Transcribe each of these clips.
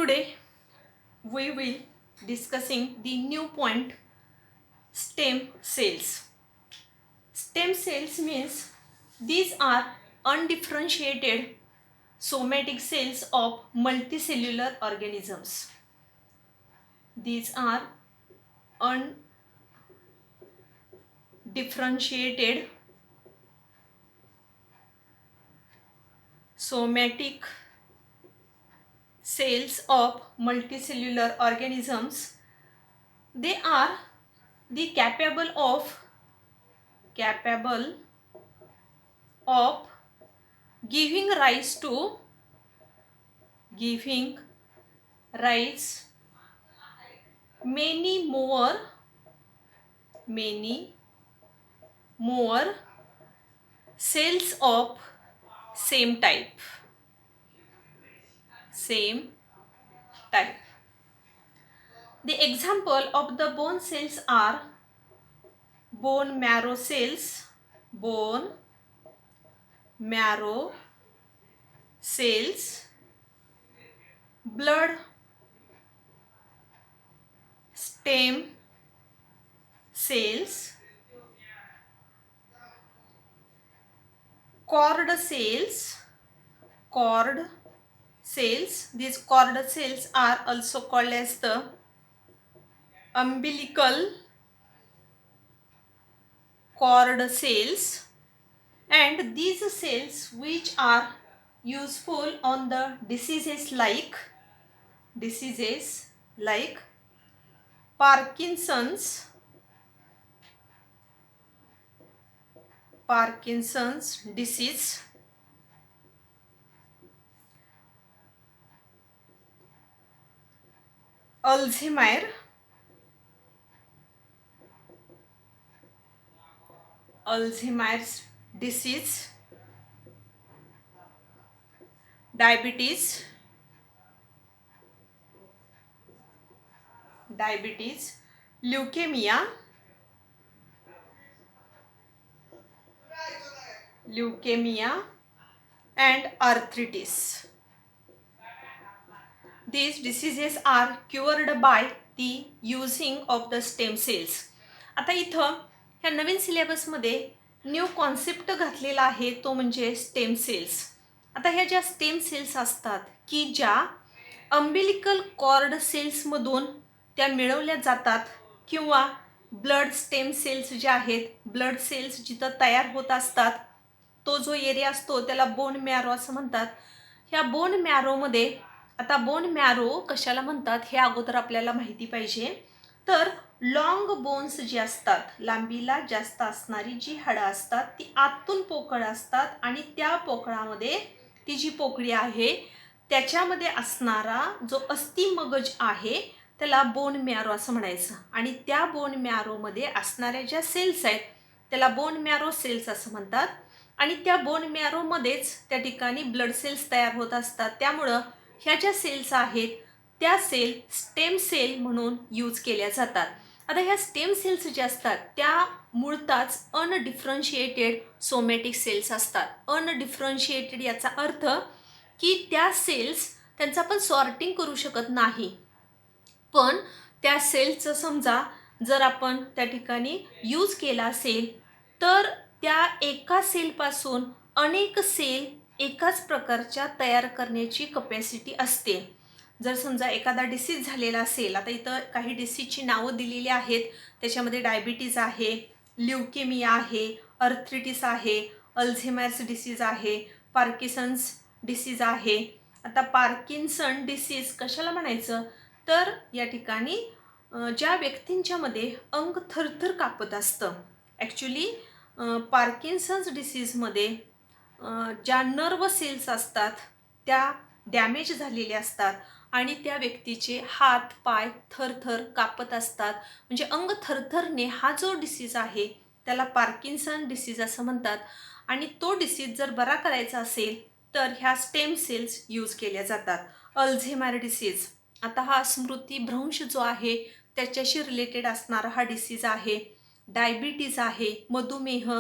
Today we will discussing the new point, stem cells. Stem cells means these are undifferentiated somatic cells of multicellular organisms. These are undifferentiated somatic cells of multicellular organisms. They are the capable of giving rise many more cells of same type. The example of the bone cells are bone marrow cells, blood stem cells, cord cells. These cord cells are also called as the umbilical cord cells, and these cells which are useful on the diseases like Parkinson's disease, Alzheimer's disease, diabetes, leukemia, and arthritis. These diseases are cured by the using of the stem cells. आता इथं ह्या नवीन सिलेबसमध्ये new concept घातलेला आहे, तो म्हणजे stem cells. आता ह्या ज्या स्टेम सेल्स असतात की ज्या अंबिलिकल कॉर्ड सेल्समधून त्या मिळवल्या जातात, किंवा ब्लड स्टेम सेल्स ज्या आहेत, ब्लड सेल्स जिथं तयार होत असतात, तो जो एरिया असतो त्याला बोन मॅरो असं म्हणतात. ह्या बोन मॅरोमध्ये, आता बोन मॅरो कशाला म्हणतात हे अगोदर आपल्याला माहिती पाहिजे. तर लॉंग बोन्स जी असतात, लांबीला जास्त असणारी जी हाडं असतात ती आतून पोकळ असतात, आणि त्या पोकळामध्ये ती जी पोकळी आहे त्याच्यामध्ये असणारा जो अस्थिमगज आहे त्याला बोन मॅरो असं म्हणायचं. आणि त्या बोन मॅरोमध्ये असणाऱ्या ज्या सेल्स आहेत त्याला बोन मॅरो सेल्स असं म्हणतात. आणि त्या बोन मॅरोमध्येच त्या ठिकाणी ब्लड सेल्स तयार होत असतात. त्यामुळं ह्या ज्या सेल्स आहेत त्या सेल स्टेम सेल म्हणून यूज केल्या जातात. आता ह्या स्टेम सेल्स ज्या असतात त्या मूळतःच अनडिफरन्शिएटेड सोमॅटिक सेल्स असतात. अनडिफरन्शिएटेड याचा अर्थ की त्या सेल्स त्यांचं आपण सॉर्टिंग करू शकत नाही, पण त्या सेल्सचं समजा जर आपण त्या ठिकाणी यूज केला असेल तर त्या एका सेलपासून अनेक सेल एकाच प्रकारच्या तयार करण्याची कपॅसिटी असते. जर समजा एखादा डिसीज झालेला असेल, आता इथं काही डिसीजची नावं दिलेली आहेत, त्याच्यामध्ये डायबिटीज आहे, ल्युकेमिया आहे, आर्थ्रिटिस आहे, अल्झायमर्स डिसीज आहे, पार्किन्सन्स डिसीज आहे. आता पार्किन्सन डिसीज कशाला म्हणायचं, तर या ठिकाणी ज्या व्यक्तींच्यामध्ये अंग थरथर कापत असतं. ॲक्च्युली पार्किन्सन्स डिसीजमध्ये ज्या नर्व सेल्स असतात त्या डॅमेज झालेल्या असतात, आणि त्या व्यक्तीचे हात पाय थरथर कापत असतात. म्हणजे अंग थरथरणे हा जो डिसीज आहे त्याला पार्किन्सन डिसीज असं म्हणतात. आणि तो डिसीज जर बरा करायचा असेल तर ह्या स्टेम सेल्स यूज केल्या जातात. अल्झायमर डिसीज, आता हा स्मृतिभ्रंश जो आहे त्याच्याशी रिलेटेड असणारा हा डिसीज आहे. डायबिटीज आहे, मधुमेह,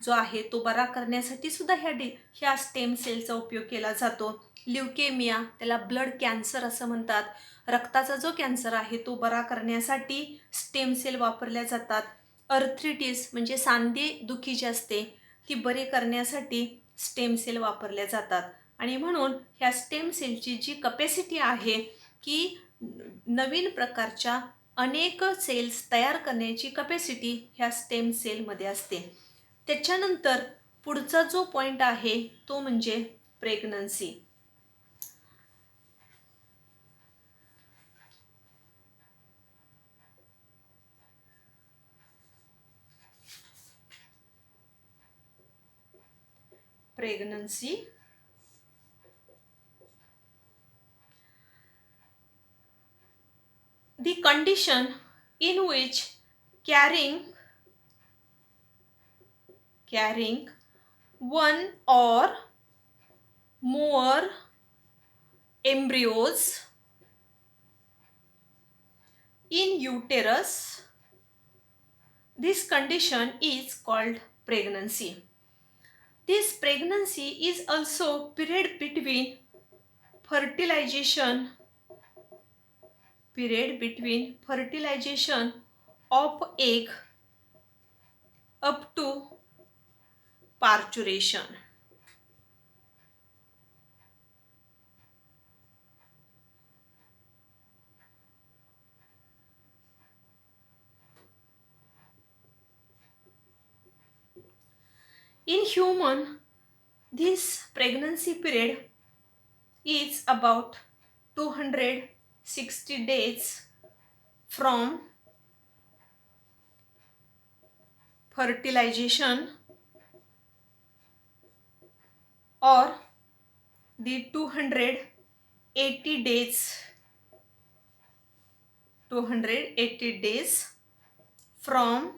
जो आहे तो बरा करण्यासाठी सुद्धा ह्या स्टेम सेलचा उपयोग केला जातो. ल्युकेमिया, त्याला ब्लड कॅन्सर असं म्हणतात. रक्ताचा जो कॅन्सर आहे तो बरा करण्यासाठी स्टेम सेल वापरल्या जातात. अर्थ्रिटिस म्हणजे सांधे दुखी जी असते ती बरे करण्यासाठी स्टेम सेल वापरल्या जातात. आणि म्हणून ह्या स्टेम सेलची जी कपॅसिटी आहे की नवीन प्रकारच्या अनेक सेल्स तयार करण्याची कपॅसिटी ह्या स्टेम सेलमध्ये असते. त्याच्यानंतर पुढचा जो पॉईंट आहे तो म्हणजे pregnancy. Pregnancy the condition in which carrying one or more embryos in uterus, this condition is called pregnancy. This pregnancy is also period between fertilization of egg up to parturition. In human, this pregnancy period is about 260 days from fertilization or the 280 days from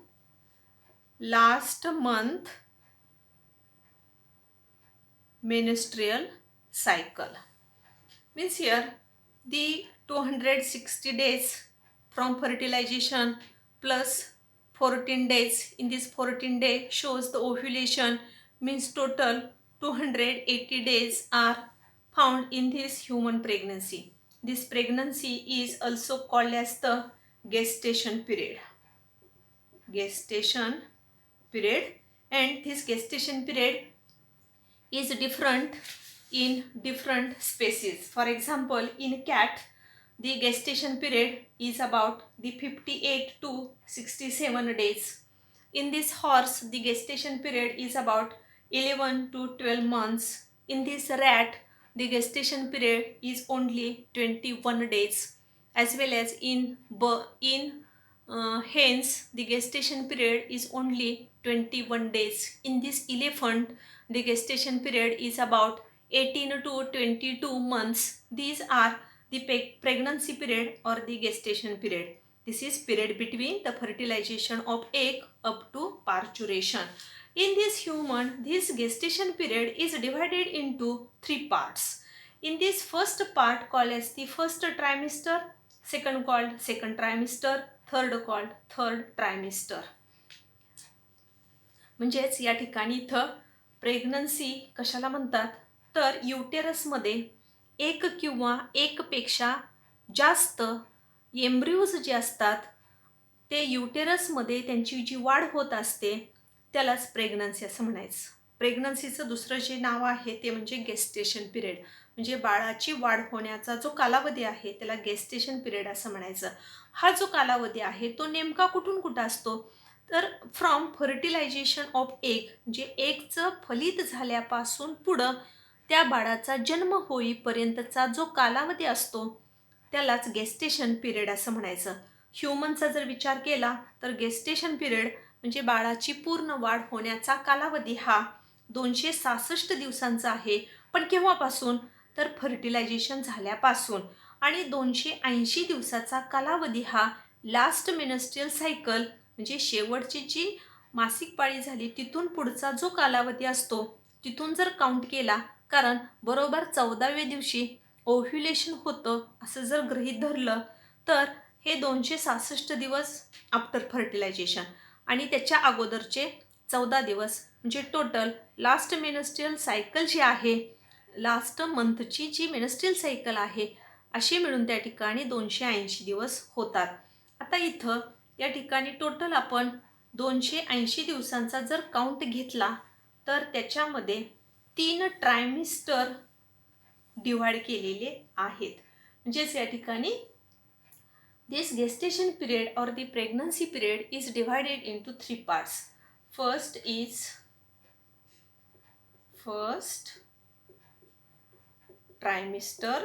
last month menstrual cycle. Means here the 260 days from fertilization plus 14 days. In this 14 days shows the ovulation, means total 280 days are found in this human pregnancy. This pregnancy is also called as the gestation period. And this gestation period is different in different species. For example, in cat, the gestation period is about the 58 to 67 days. In this horse, the gestation period is about 11 to 12 months. In this rat, the gestation period is only 21 days. As well as in hens, the gestation period is only 21 days. In this elephant, the gestation period is about 18 to 22 months. These are the pregnancy period or the gestation period. This is period between the fertilization of egg up to parturition. In this human, this gestation period is divided into 3 parts. In this first part called as the first trimester, second called second trimester, third called third trimester. म्हणजेच या ठिकाणी इथं pregnancy कशाला म्हणतात तर युटेरसमध्ये एक किंवा एकपेक्षा जास्त एम्ब्रियोज जे असतात ते युटेरसमध्ये त्यांची जी वाढ होत असते त्यालाच प्रेग्नन्सी असं म्हणायचं. प्रेग्नन्सीचं दुसरं जे नाव आहे ते म्हणजे गेस्टेशन पिरियड. म्हणजे बाळाची वाढ होण्याचा जो कालावधी आहे त्याला गेस्टेशन पिरियड असं म्हणायचं. हा जो कालावधी आहे तो नेमका कुठून कुठं असतो तर फ्रॉम फर्टिलायझेशन ऑफ एग, म्हणजे एगचं फलित झाल्यापासून पुढं त्या बाळाचा जन्म होईपर्यंतचा जो कालावधी असतो त्यालाच गेस्टेशन पिरियड असं म्हणायचं. ह्युमनचा जर विचार केला तर गेस्टेशन पिरियड म्हणजे बाळाची पूर्ण वाढ होण्याचा कालावधी हा 266 दिवसांचा आहे. पण केव्हापासून तर फर्टिलायझेशन झाल्यापासून. आणि 280 दिवसाचा कालावधी हा लास्ट मेनस्ट्रियल सायकल म्हणजे शेवटची जी मासिक पाळी झाली तिथून पुढचा जो कालावधी असतो तिथून जर काउंट केला, कारण बरोबर 14व्या दिवशी ओव्ह्युलेशन होतं असं जर गृहीत धरलं तर हे 266 दिवस आफ्टर फर्टिलायझेशन आणि त्याच्या अगोदरचे 14 दिवस म्हणजे टोटल लास्ट मेनस्ट्रियल सायकल जी आहे, लास्ट मंथची जी मेनस्ट्रियल सायकल आहे, असे मिळून त्या ठिकाणी 280 दिवस होतात. आता इथं या ठिकाणी टोटल आपण 280 दिवसांचा जर काउंट घेतला तर त्याच्यामध्ये 3 ट्रायमिस्टर डिवाइड केलेले आहेत. म्हणजेच या ठिकाणी दिस gestation period or the pregnancy period is divided into 3 parts. First is first trimester,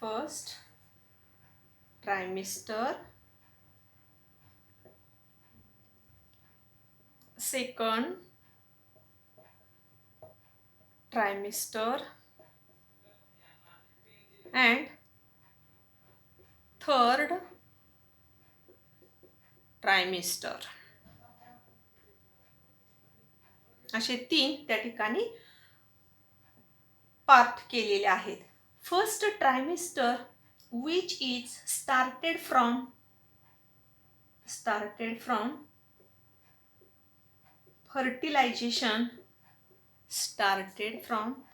first trimester, second trimester and third trimester. असे 3 त्या ठिकाणी पार्ट केलेले आहेत. First trimester which is started from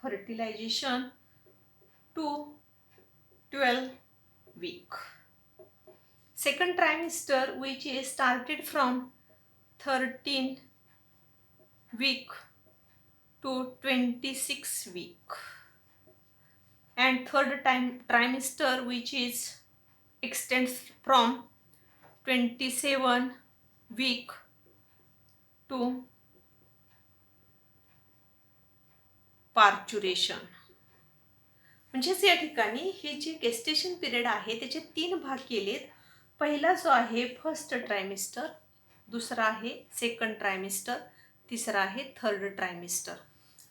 fertilization to 12 week. Second trimester which is started from 13 week to 26 week. And third trimester which is extends from 27 week to parturition. म्हणजेच या ठिकाणी हे जे गेस्टेशन पिरियड आहे त्याचे 3 भाग केलेत. पहिला जो आहे फर्स्ट ट्रायमिस्टर, दुसरा आहे सेकंड ट्रायमिस्टर, तिसरा आहे थर्ड ट्रायमिस्टर.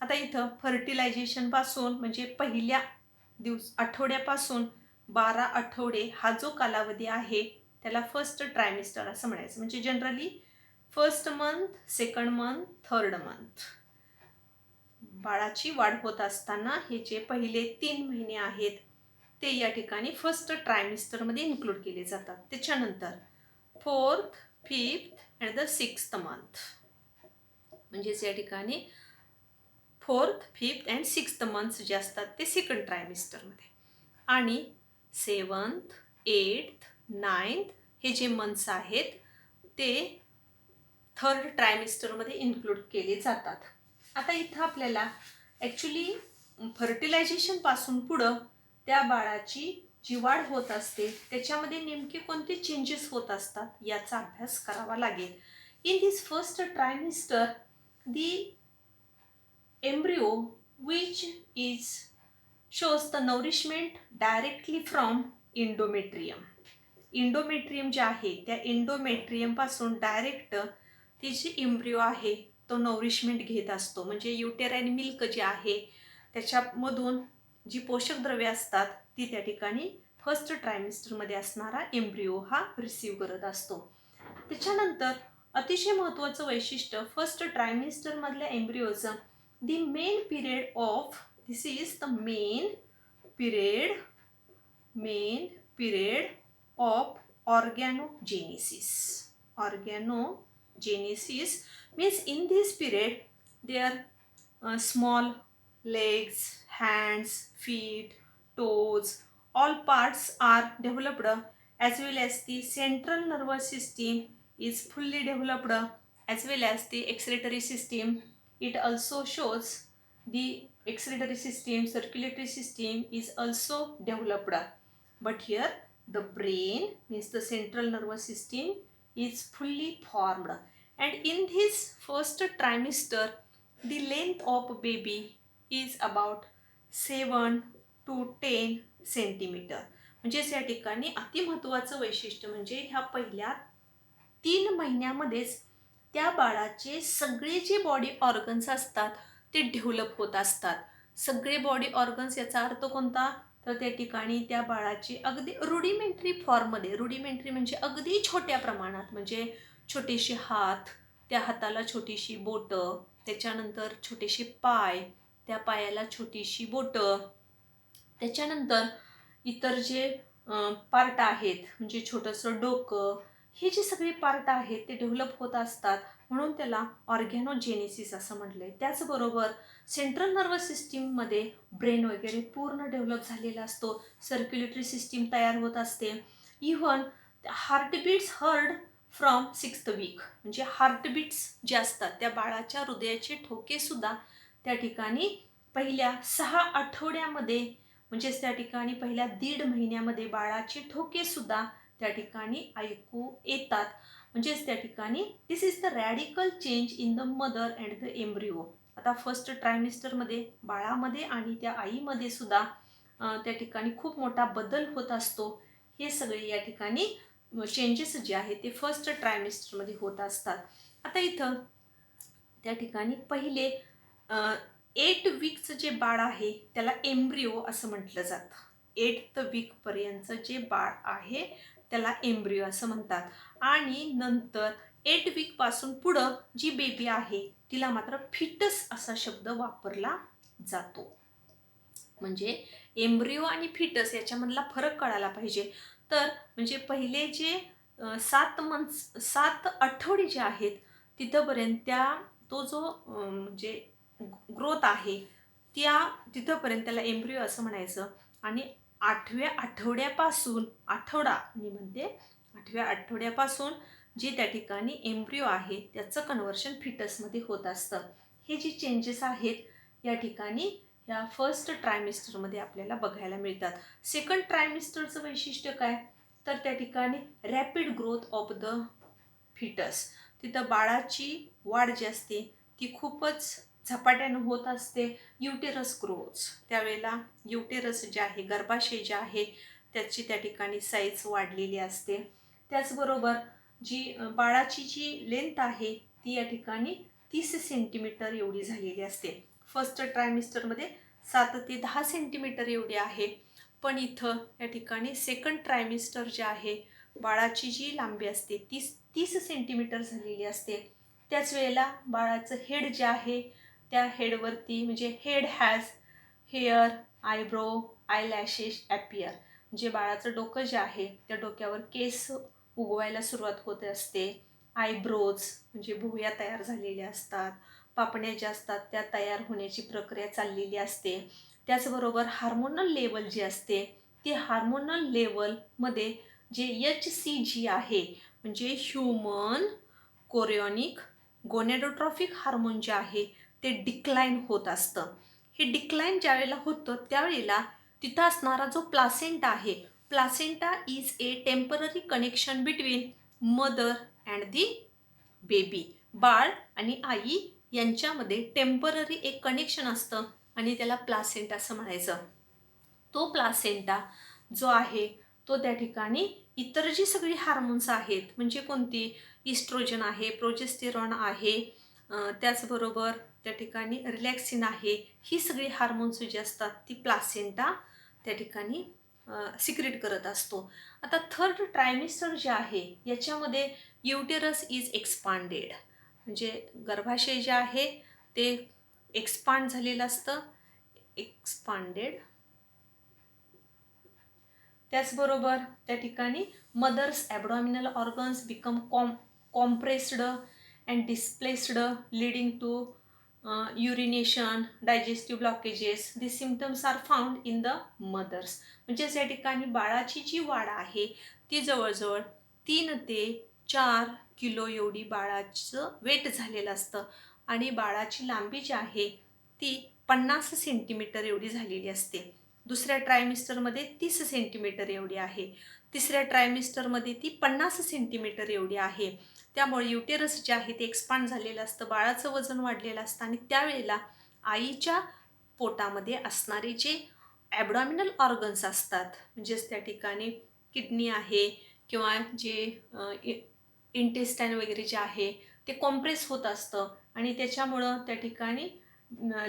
आता इथं फर्टिलायझेशन पासून म्हणजे पहिल्या आठवड्यापासून 12 आठवडे हा जो कालावधी आहे त्याला फर्स्ट ट्रायमिस्टर असं म्हणायचं. म्हणजे generally first month, second month, third month बाळाची वाढ होत असताना हे जे पहिले 3 महिने आहेत ते या ठिकाणी फर्स्ट ट्रायमिस्टरमध्ये इन्क्लूड केले जातात. त्याच्यानंतर 4th, 5th and the 6th month, म्हणजेच या ठिकाणी 4th, 5th and 6th months जे असतात ते सेकंड ट्रायमिस्टरमध्ये, आणि 7th, 8th, 9th हे जे मंथ्स आहेत ते थर्ड ट्रायमिस्टरमध्ये इन्क्लूड केले जातात. आता इथं आपल्याला ॲक्च्युली फर्टिलायझेशनपासून पुढं त्या बाळाची जी वाढ होत असते त्याच्यामध्ये नेमके कोणते चेंजेस होत असतात याचा अभ्यास करावा लागेल. In this first trimester the embryo which is shows the nourishment directly from endometrium. Endometrium जे आहे त्या इंडोमेट्रियम पासून डायरेक्ट ती जी एम्ब्रिओ आहे तो नौरिशमेंट घेत असतो. म्हणजे युटेराइन मिल्क जे आहे त्याच्यामधून जी पोषक द्रव्ये असतात ती त्या ठिकाणी फर्स्ट ट्रायमिस्टरमध्ये असणारा एम्ब्रिओ हा रिसीव करत असतो. त्याच्यानंतर अतिशय महत्त्वाचं वैशिष्ट्य first ट्रायमिस्टरमधल्या एम्ब्रिओचं the main period of this is the main period of organogenesis. Organogenesis means in this period their small legs, hands, feet, toes, all parts are developed, as well as the central nervous system is fully developed, as well as the excretory system. It also shows the excretory system, circulatory system is also developed. But here the brain means the central nervous system is fully formed. And in this first trimester, the length of baby is about 7 to 10 centimeter. म्हणजेच या ठिकाणी अतिमहत्त्वाचं वैशिष्ट्य म्हणजे ह्या पहिल्या 3 महिन्यामध्येच त्या बाळाचे सगळे जे बॉडी ऑर्गन्स असतात ते डेव्हलप होत असतात. सगळे बॉडी ऑर्गन्स याचा अर्थ कोणता, तर त्या ठिकाणी त्या बाळाची अगदी रुडिमेंटरी फॉर्ममध्ये, रुडिमेंटरी म्हणजे अगदी छोट्या प्रमाणात, म्हणजे छोटेसे हात, त्या हाताला छोटीशी बोटं, त्याच्यानंतर छोटेसे पाय, त्या पायाला छोटीशी बोटं, त्याच्यानंतर इतर जे पार्ट आहेत, म्हणजे छोटंसं डोकं, हे जे सगळे पार्ट आहेत ते डेव्हलप होत असतात, म्हणून त्याला ऑर्गॅनोजेनेसिस असं म्हटलं आहे. त्याचबरोबर सेंट्रल नर्वस सिस्टीममध्ये ब्रेन वगैरे पूर्ण डेव्हलप झालेला असतो, सर्क्युलेटरी सिस्टीम तयार होत असते. Even heartbeats heard from 6th week, म्हणजे हार्टबीट्स जे असतात त्या बाळाच्या हृदयाचे ठोकेसुद्धा त्या ठिकाणी पहिल्या 6 आठवड्यामध्ये, म्हणजेच त्या ठिकाणी पहिल्या 1.5 महिन्यामध्ये बाळाचे ठोकेसुद्धा त्या ठिकाणी ऐकू येतात. म्हणजेच त्या ठिकाणी this is the radical change in the mother and the embryo. आता फर्स्ट ट्रायमिस्टरमध्ये बाळामध्ये आणि त्या आईमध्ये सुद्धा त्या ठिकाणी खूप मोठा बदल होत असतो. हे सगळे या ठिकाणी चेंजेस जे आहेत ते फर्स्ट ट्रायमिस्टरमध्ये होत असतात. आता इथं त्या ठिकाणी पहिले 8 वीकचं जे बाळ आहे त्याला एम्ब्रिओ असं म्हटलं जातं. 8th वीकपर्यंतचं जे बाळ आहे त्याला एम्ब्रिओ असं म्हणतात. आणि नंतर 8 वीकपासून पुढं जी बेबी आहे तिला मात्र फिटस असा शब्द वापरला जातो. म्हणजे एम्ब्रिओ आणि फिटस याच्यामधला फरक कळायला पाहिजे. तर म्हणजे पहिले जे 7 आठवडे जे आहेत तिथंपर्यंत तो जो म्हणजे ग्रोथ आहे तिथंपर्यंत त्याला एम्ब्रिओ असं म्हणायचं. आणि 8व्या आठवड्यापासून, आठवडा मी म्हणते, 8व्या आठवड्यापासून जे त्या ठिकाणी एम्ब्रिओ आहे त्याचं कन्व्हर्शन फिटसमध्ये होत असतं. हे जे चेंजेस आहेत या ठिकाणी या फर्स्ट ट्रायमिस्टरमध्ये आपल्याला बघायला मिळतात. सेकंड ट्रायमिस्टरचं वैशिष्ट्य काय, तर त्या ठिकाणी rapid growth of the foetus. तिथं बाळाची वाढ जी असते ती खूपच झपाट्यानं होत असते. युटेरस ग्रोथ, त्यावेळेला युटेरस जे आहे, गर्भाशय जे आहे त्याची त्या ठिकाणी साईज वाढलेली असते. त्याचबरोबर जी बाळाची जी लेंथ आहे ती या ठिकाणी 30 सेंटीमीटर एवढी झालेली असते. फर्स्ट ट्रायमिस्टरमध्ये 7 ते 10 सेंटीमीटर एवढी आहे. पण इथं या ठिकाणी सेकंड ट्रायमिस्टर जे आहे बाळाची जी लांबी असते 30 सेंटीमीटर झालेली असते. त्याच वेळेला बाळाचं हेड जे आहे त्या हेडवरती, म्हणजे head has hair, eyebrow, eyelashes appear. म्हणजे बाळाचं डोकं जे आहे त्या डोक्यावर केस उगवायला सुरुवात होत असते. आयब्रोज म्हणजे भुवया तयार झालेल्या असतात. पापण्या ज्या असतात त्या तयार होण्याची प्रक्रिया चाललेली असते. त्याचबरोबर हार्मोनल लेवल जी असते ती हार्मोनल लेवलमध्ये जे HCG आहे, म्हणजे ह्युमन कोरिओनिक गोनेडोट्रॉफिक हार्मोन जे आहे ते डिक्लाइन होत असतं. हे डिक्लाइन ज्यावेळेला होतं त्यावेळेला तिथं असणारा जो प्लासेंटा आहे, placenta is a temporary connection between mother and the baby. बाळ आणि आई यांच्यामध्ये टेम्पररी एक कनेक्शन असतं आणि त्याला प्लासेंटा असं म्हणायचं. तो प्लासेंटा जो आहे तो त्या ठिकाणी इतर जी सगळी हार्मोन्स आहेत, म्हणजे कोणती, इस्ट्रोजन आहे, प्रोजेस्टेरॉन आहे, त्याचबरोबर त्या ठिकाणी रिलॅक्सिन आहे, ही सगळी हार्मोन्स जी असतात ती प्लासेंटा त्या ठिकाणी सिक्रेट करत असतो. आता थर्ड ट्रायमिस्टर जे आहे याच्यामध्ये युटेरस इज एक्सपांडेड, म्हणजे गर्भाशय जे आहे ते एक्सपांड झालेलं असतं, एक्सपांडेड. त्याचबरोबर त्या ठिकाणी mother's abdominal organs become compressed and displaced leading to urination, digestive blockages. This symptoms are found in the mothers. म्हणजेच या ठिकाणी बाळाची जी वाढ आहे ती जवळजवळ 3 ते 4 किलो एवढी बाळाचं वेट झालेलं असतं आणि बाळाची लांबी जी आहे ती 50 सेंटीमीटर एवढी झालेली असते. दुसऱ्या ट्रायमिस्टरमध्ये 30 सेंटीमीटर एवढी आहे. तिसऱ्या ट्रायमिस्टरमध्ये ती 50 सेंटीमीटर एवढी आहे. त्यामुळे युटेरस जे आहे ते एक्सपांड झालेलं असतं, बाळाचं वजन वाढलेलं असतं आणि त्यावेळेला आईच्या पोटामध्ये असणारे जे ॲबडॉमिनल ऑर्गन्स असतात, म्हणजेच त्या ठिकाणी किडनी आहे किंवा जे इंटेस्टाईन वगैरे जे आहे ते कॉम्प्रेस होत असतं आणि त्याच्यामुळं त्या ठिकाणी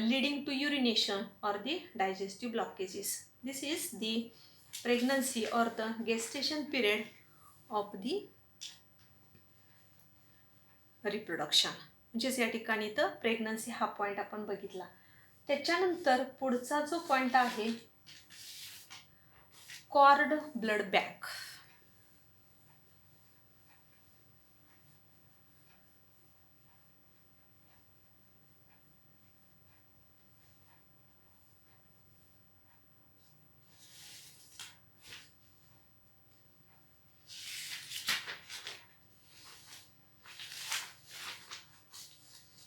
leading to urination or the digestive blockages. This is the pregnancy or the gestation period of the reproduction. म्हणजेच या ठिकाणी तर प्रेग्नन्सी हा पॉईंट आपण बघितला. त्याच्यानंतर पुढचा जो पॉईंट आहे cord blood bag.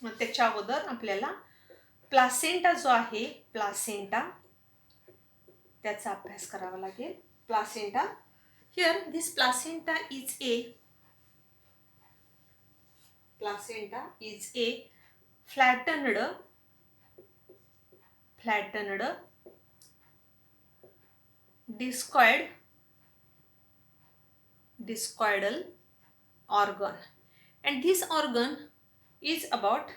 मग त्याच्या अगोदर आपल्याला प्लासेंटा जो आहे, प्लासेंटा त्याचा अभ्यास करावा लागेल. Placenta, here this placenta is a flattened discoidal organ, and this organ is about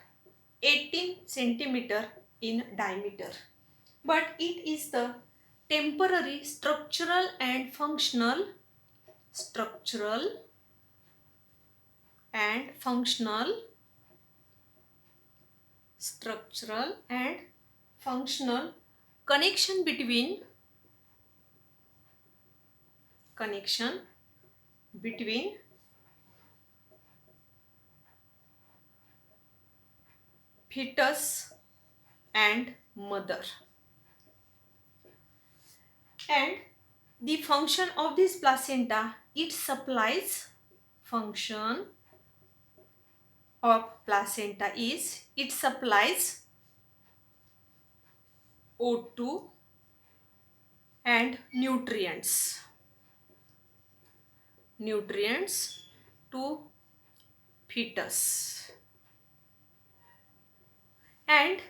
18 centimeter in diameter, but it is the temporary structural and functional connection between fetus and mother. And the function of this placenta, it supplies O2 and nutrients to fetus, and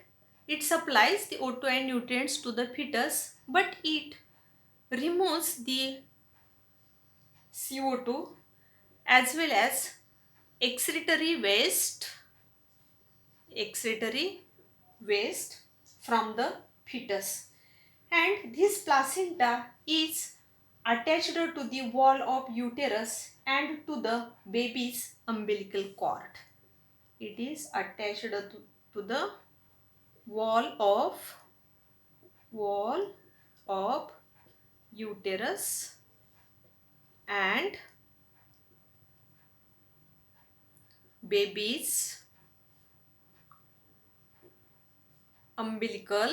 it supplies the O2 and nutrients to the fetus, but it removes the CO2 as well as excretory waste from the fetus, and this placenta is attached to the wall of uterus and to the baby's umbilical cord. It is attached to the wall of uterus and baby's umbilical